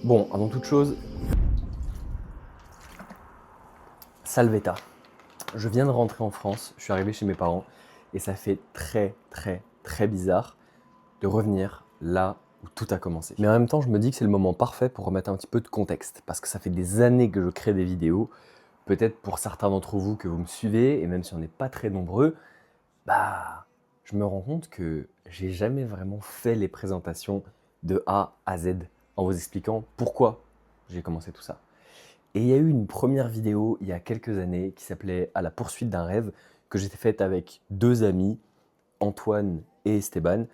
Bon, avant toute chose, Salvetta. Je viens de rentrer en France, je suis arrivé chez mes parents et ça fait très bizarre de revenir là où tout a commencé. Mais en même temps, je me dis que c'est le moment parfait pour remettre un petit peu de contexte parce que ça fait des années que je crée des vidéos. Peut-être pour certains d'entre vous que vous me suivez et même si on n'est pas très nombreux, je me rends compte que j'ai jamais vraiment fait les présentations de A à Z en vous expliquant pourquoi j'ai commencé tout ça. Et il y a eu une première vidéo il y a quelques années qui s'appelait « À la poursuite d'un rêve » que j'ai faite avec deux amis, Antoine et Esteban.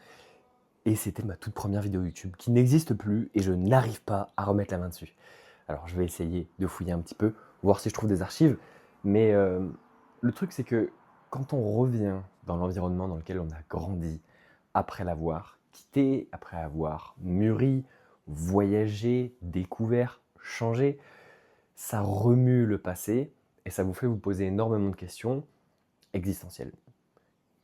Et c'était ma toute première vidéo YouTube qui n'existe plus et je n'arrive pas à remettre la main dessus. Alors je vais essayer de fouiller un petit peu, voir si je trouve des archives. Mais le truc c'est que quand on revient dans l'environnement dans lequel on a grandi, après l'avoir quitté, après avoir mûri, voyagé, découvert, changé, ça remue le passé et ça vous fait vous poser énormément de questions existentielles.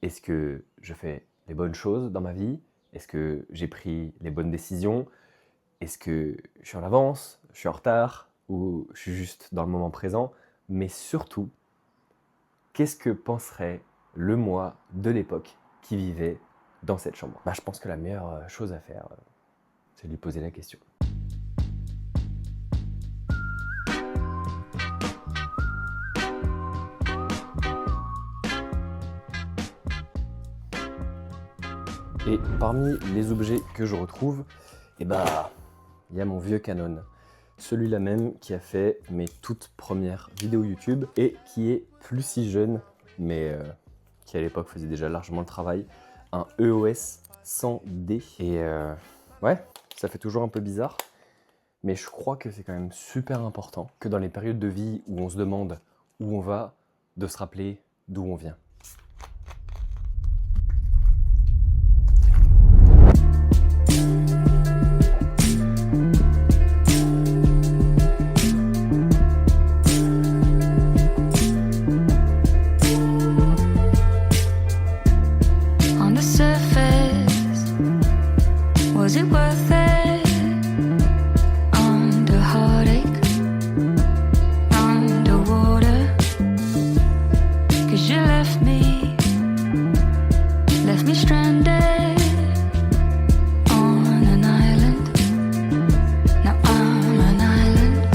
Est-ce que je fais les bonnes choses dans ma vie? Est-ce que j'ai pris les bonnes décisions? Est-ce que je suis en avance? Je suis en retard? Ou je suis juste dans le moment présent? Mais surtout, qu'est-ce que penserait le moi de l'époque qui vivait dans cette chambre? Je pense que la meilleure chose à faire, c'est de lui poser la question. Et parmi les objets que je retrouve, il y a mon vieux Canon. Celui-là même qui a fait mes toutes premières vidéos YouTube et qui est plus si jeune, mais qui à l'époque faisait déjà largement le travail. Un EOS 100D. Et ouais, ça fait toujours un peu bizarre, mais je crois que c'est quand même super important que dans les périodes de vie où on se demande où on va, de se rappeler d'où on vient. On the surface, was it worth it? Under heartache, underwater, 'cause you left me stranded on an island. Now I'm an island.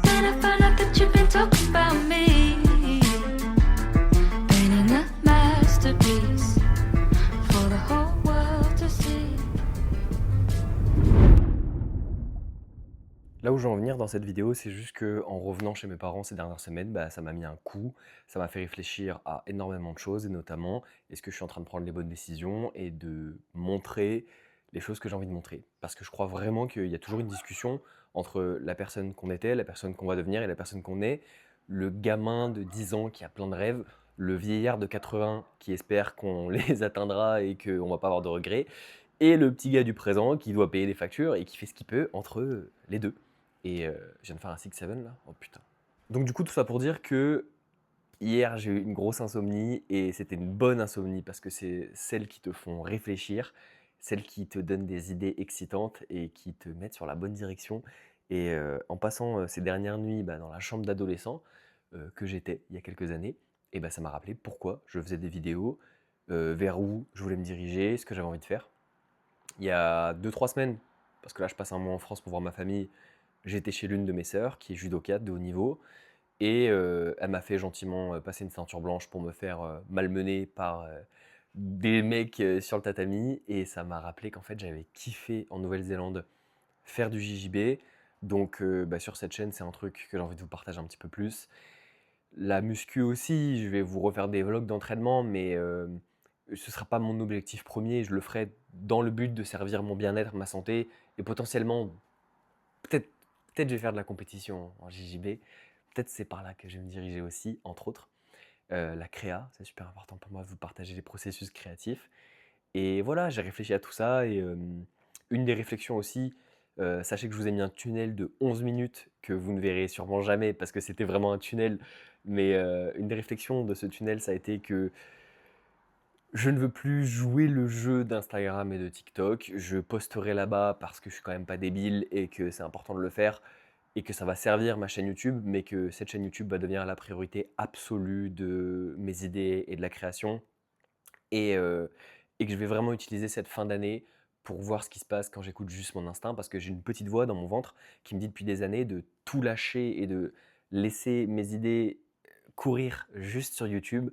Then I found out that you've been talking about me, painting a masterpiece for the whole world to see. Là où je veux en venir dans cette vidéo, c'est juste qu'en revenant chez mes parents ces dernières semaines, ça m'a mis un coup, ça m'a fait réfléchir à énormément de choses, et notamment, est-ce que je suis en train de prendre les bonnes décisions et de montrer les choses que j'ai envie de montrer. Parce que je crois vraiment qu'il y a toujours une discussion entre la personne qu'on était, la personne qu'on va devenir et la personne qu'on est, le gamin de 10 ans qui a plein de rêves, le vieillard de 80 qui espère qu'on les atteindra et qu'on ne va pas avoir de regrets, et le petit gars du présent qui doit payer des factures et qui fait ce qu'il peut entre les deux. Et je viens de faire un 6-7 là, oh putain. Donc du coup tout ça pour dire que hier j'ai eu une grosse insomnie et c'était une bonne insomnie parce que c'est celles qui te font réfléchir, celles qui te donnent des idées excitantes et qui te mettent sur la bonne direction. Et en passant ces dernières nuits dans la chambre d'adolescent que j'étais il y a quelques années, et ça m'a rappelé pourquoi je faisais des vidéos, vers où je voulais me diriger, ce que j'avais envie de faire. Il y a 2-3 semaines, parce que là je passe un mois en France pour voir ma famille, j'étais chez l'une de mes sœurs qui est judokate de haut niveau et elle m'a fait gentiment passer une ceinture blanche pour me faire malmener par des mecs sur le tatami, et ça m'a rappelé qu'en fait j'avais kiffé en Nouvelle-Zélande faire du JJB. Donc sur cette chaîne c'est un truc que j'ai envie de vous partager un petit peu plus. La muscu aussi, je vais vous refaire des vlogs d'entraînement, mais ce ne sera pas mon objectif premier. Je le ferai dans le but de servir mon bien-être, ma santé, et potentiellement, peut-être je vais faire de la compétition en JJB. Peut-être c'est par là que je vais me diriger aussi, entre autres. La créa, c'est super important pour moi de vous partager les processus créatifs. Et voilà, j'ai réfléchi à tout ça, et une des réflexions aussi, sachez que je vous ai mis un tunnel de 11 minutes que vous ne verrez sûrement jamais parce que c'était vraiment un tunnel, mais une des réflexions de ce tunnel, ça a été que Je ne veux plus jouer le jeu d'Instagram et de TikTok. Je posterai là-bas parce que je suis quand même pas débile et que c'est important de le faire et que ça va servir ma chaîne YouTube, mais que cette chaîne YouTube va devenir la priorité absolue de mes idées et de la création et heu et que je vais vraiment utiliser cette fin d'année pour voir ce qui se passe quand j'écoute juste mon instinct. Parce que j'ai une petite voix dans mon ventre qui me dit depuis des années de tout lâcher et de laisser mes idées, courir juste sur YouTube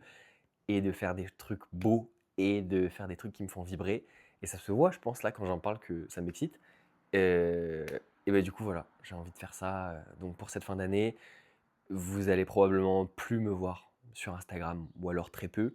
et de faire des trucs beaux et de faire des trucs qui me font vibrer et ça se voit, je pense, là, quand j'en parle que ça m'excite, heu et bah, du coup, voilà, j'ai envie de faire ça, donc pour cette fin d'année, vous allez probablement plus me voir sur Instagram ou alors très peu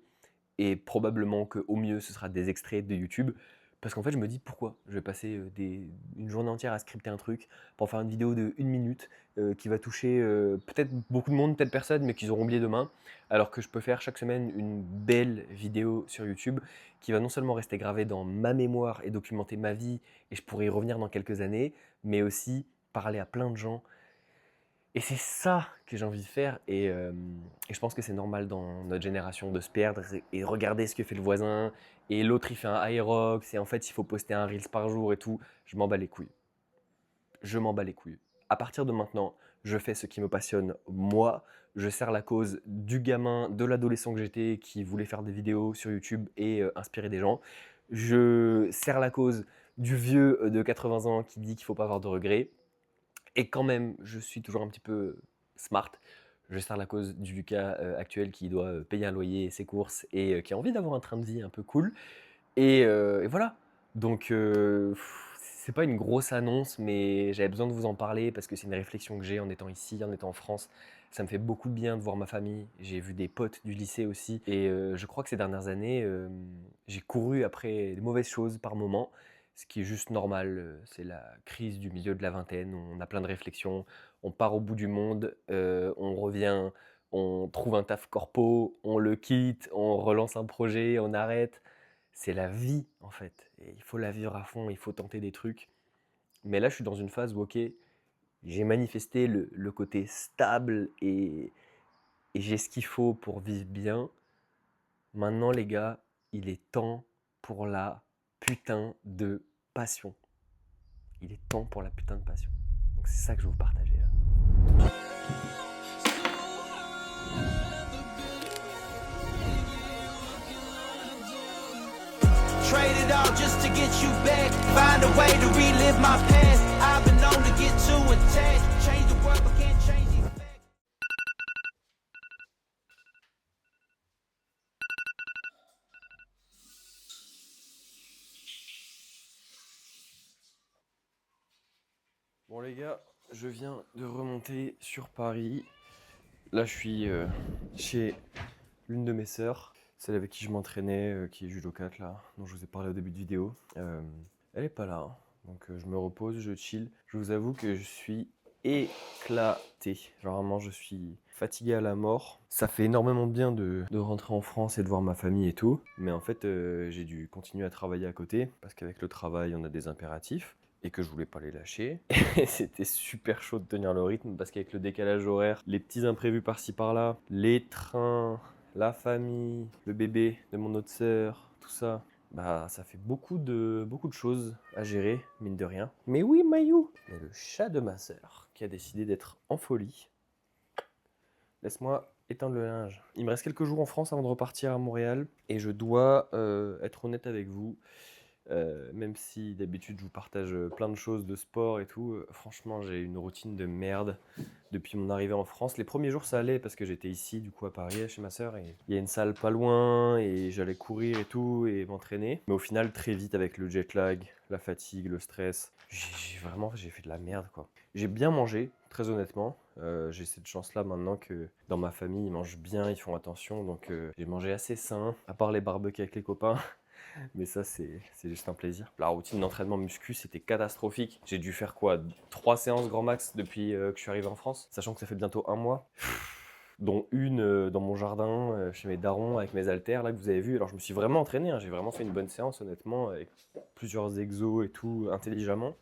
et probablement qu'au mieux, ce sera des extraits de YouTube. Parce qu'en fait, je me dis: «Pourquoi je vais passer, une journée entière à scripter un truc pour faire une vidéo de 1 minute, qui va toucher, peut-être beaucoup de monde, peut-être personne, mais qu'ils auront oublié demain?» alors que je peux faire chaque semaine une belle vidéo sur YouTube qui va non seulement rester gravée dans ma mémoire et documenter ma vie et je pourrai y revenir dans quelques années, mais aussi parler à plein de gens et c'est ça que j'ai envie de faire et je pense que c'est normal dans notre génération de se perdre et regarder ce que fait le voisin et l'autre il fait un Aerox et en fait il faut poster un Reels par jour et tout. Je m'en bats les couilles. Je m'en bats les couilles. À partir de maintenant, je fais ce qui me passionne moi. Je sers la cause du gamin, de l'adolescent que j'étais qui voulait faire des vidéos sur YouTube et inspirer des gens. Je sers la cause du vieux de 80 ans qui dit qu'il ne faut pas avoir de regrets. Et quand même, je suis toujours un petit peu smart. Je sers la cause du Lucas actuel qui doit payer un loyer et ses courses et qui a envie d'avoir un train de vie un peu cool. Et voilà. Donc, c'est pas une grosse annonce, mais j'avais besoin de vous en parler parce que c'est une réflexion que j'ai en étant ici, en étant en France. Ça me fait beaucoup de bien de voir ma famille. J'ai vu des potes du lycée aussi. Et je crois que ces dernières années, j'ai couru après de mauvaises choses par moments, ce qui est juste normal. C'est la crise du milieu de la vingtaine. On a plein de réflexions. On part au bout du monde, on revient, on trouve un taf corpo, on le quitte, on relance un projet, on arrête. C'est la vie en fait et il faut la vivre à fond, il faut tenter des trucs. Mais là, je suis dans une phase où OK, j'ai manifesté le côté stable et j'ai ce qu'il faut pour vivre bien. Maintenant les gars, il est temps pour la putain de passion. Il est temps pour la putain de passion. Donc c'est ça que je vais vous partager là. Trade it all just to get you back. Find a way to relive my past. I've been known to get too attached. Change the world, but can't change these facts. Bon les gars, je viens de remonter sur Paris. Là, je suis chez l'une de mes sœurs, celle avec qui je m'entraînais, qui est judokate là, dont je vous ai parlé au début de vidéo. Elle est pas là, hein. Donc je me repose, je chill. Je vous avoue que je suis éclaté. Genre vraiment, je suis fatigué à la mort. Ça fait énormément de bien de rentrer en France et de voir ma famille et tout. Mais en fait, j'ai dû continuer à travailler à côté parce qu'avec le travail, on a des impératifs et que je voulais pas les lâcher. Et c'était super chaud de tenir le rythme parce qu'avec le décalage horaire, les petits imprévus par-ci par-là, les trains, la famille, le bébé de mon autre sœur, tout ça, bah ça fait beaucoup de choses à gérer, mine de rien. Mais oui, Mayou, il y a le chat de ma sœur qui a décidé d'être en folie. Laisse-moi éteindre le linge. Il me reste quelques jours en France avant de repartir à Montréal et je dois être honnête avec vous. Même si d'habitude je vous partage plein de choses de sport et tout, franchement j'ai une routine de merde depuis mon arrivée en France. Les premiers jours ça allait parce que j'étais ici du coup à Paris chez ma sœur et il y a une salle pas loin et j'allais courir et tout et m'entraîner. Mais au final très vite avec le jet lag, la fatigue, le stress, j'ai fait de la merde quoi. J'ai bien mangé, très honnêtement. J'ai cette chance là maintenant que dans ma famille ils mangent bien, ils font attention donc j'ai mangé assez sain, à part les barbecues avec les copains. Mais ça, c'est juste un plaisir. La routine d'entraînement muscu, c'était catastrophique. J'ai dû faire quoi 3 séances grand max depuis que je suis arrivé en France, sachant que ça fait bientôt un mois. Dont une dans mon jardin, chez mes darons, avec mes haltères, là, que vous avez vu. Alors, je me suis vraiment entraîné, hein. J'ai vraiment fait une bonne séance, honnêtement, avec plusieurs exos et tout, intelligemment.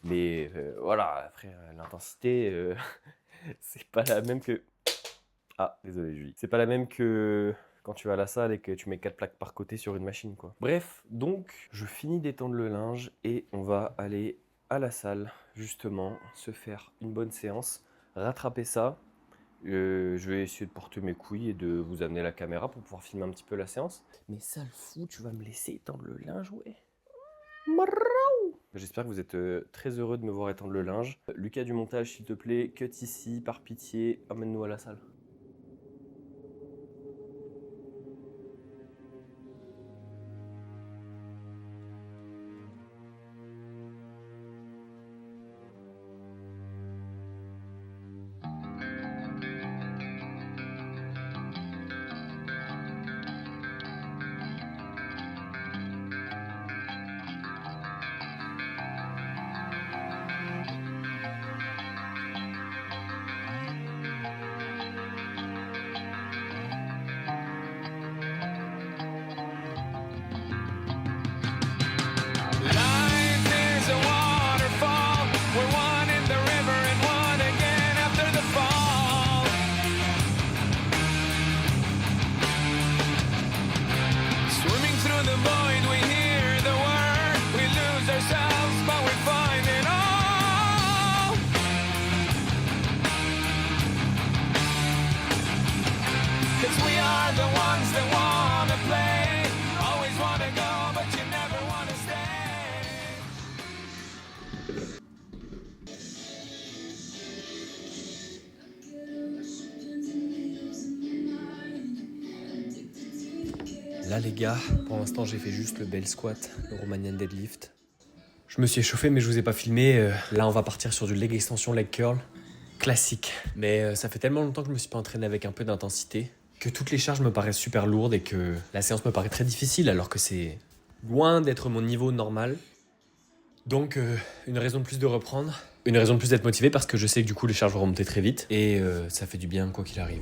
Mais voilà, après, l'intensité, c'est pas la même que... Ah, désolé, Julie. C'est pas la même quand tu vas à la salle et que tu mets 4 plaques par côté sur une machine, quoi. Bref, donc je finis d'étendre le linge et on va aller à la salle, justement, se faire une bonne séance, rattraper ça. Je vais essayer de porter mes couilles et de vous amener la caméra pour pouvoir filmer un petit peu la séance. Mais sale fou, tu vas me laisser étendre le linge, ouais. J'espère que vous êtes très heureux de me voir étendre le linge. Lucas du montage, s'il te plaît, cut ici, par pitié, emmène-nous à la salle. Life is a waterfall. We're one in the river and one again after the fall. Swimming through the void, we hear the word. We lose ourselves, but we find it all. 'Cause we are the ones that wanna play. Always wanna go, but you never wanna stay. Là les gars, pour l'instant j'ai fait juste le bel squat, le Romanian deadlift. Je me suis échauffé mais je vous ai pas filmé. Là on va partir sur du leg extension, leg curl. Classique. Mais ça fait tellement longtemps que je me suis pas entraîné avec un peu d'intensité que toutes les charges me paraissent super lourdes et que la séance me paraît très difficile alors que c'est loin d'être mon niveau normal. Donc une raison de plus de reprendre. Une raison de plus d'être motivé parce que je sais que du coup les charges vont remonter très vite. Et ça fait du bien quoi qu'il arrive.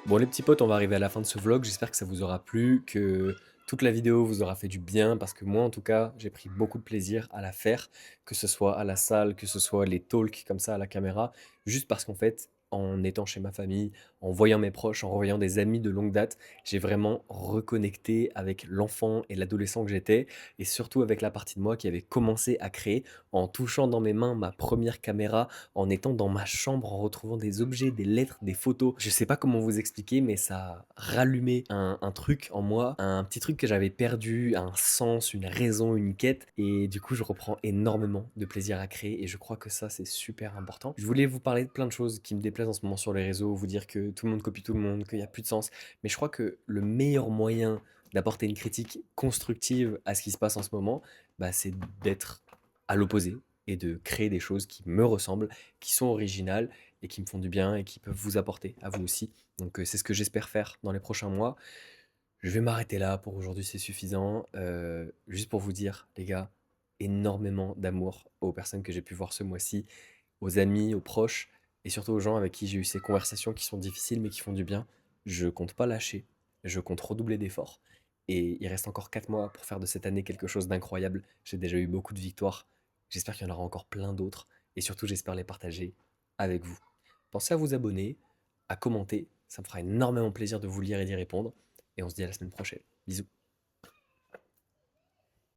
Bon les petits potes, on va arriver à la fin de ce vlog, j'espère que ça vous aura plu, que toute la vidéo vous aura fait du bien, parce que moi en tout cas, j'ai pris beaucoup de plaisir à la faire, que ce soit à la salle, que ce soit les talks comme ça à la caméra, juste parce qu'en fait, en étant chez ma famille, en voyant mes proches, en revoyant des amis de longue date, j'ai vraiment reconnecté avec l'enfant et l'adolescent que j'étais, et surtout avec la partie de moi qui avait commencé à créer en touchant dans mes mains ma première caméra, en étant dans ma chambre, en retrouvant des objets, des lettres, des photos. Je sais pas comment vous expliquer, mais ça a rallumé un truc en moi, un petit truc que j'avais perdu, un sens, une raison, une quête. Et du coup, je reprends énormément de plaisir à créer et je crois que ça, c'est super important. Je voulais vous parler de plein de choses qui me déplaisent en ce moment sur les réseaux, vous dire que tout le monde copie tout le monde, qu'il n'y a plus de sens. Mais je crois que le meilleur moyen d'apporter une critique constructive à ce qui se passe en ce moment, bah, c'est d'être à l'opposé et de créer des choses qui me ressemblent, qui sont originales et qui me font du bien et qui peuvent vous apporter à vous aussi. Donc c'est ce que j'espère faire dans les prochains mois. Je vais m'arrêter là pour aujourd'hui, c'est suffisant. Juste pour vous dire, les gars, énormément d'amour aux personnes que j'ai pu voir ce mois-ci, aux amis, aux proches et surtout aux gens avec qui j'ai eu ces conversations qui sont difficiles mais qui font du bien. Je compte pas lâcher, je compte redoubler d'efforts. Et il reste encore 4 mois pour faire de cette année quelque chose d'incroyable. J'ai déjà eu beaucoup de victoires. J'espère qu'il y en aura encore plein d'autres. Et surtout, j'espère les partager avec vous. Pensez à vous abonner, à commenter. Ça me fera énormément plaisir de vous lire et d'y répondre. Et on se dit à la semaine prochaine. Bisous.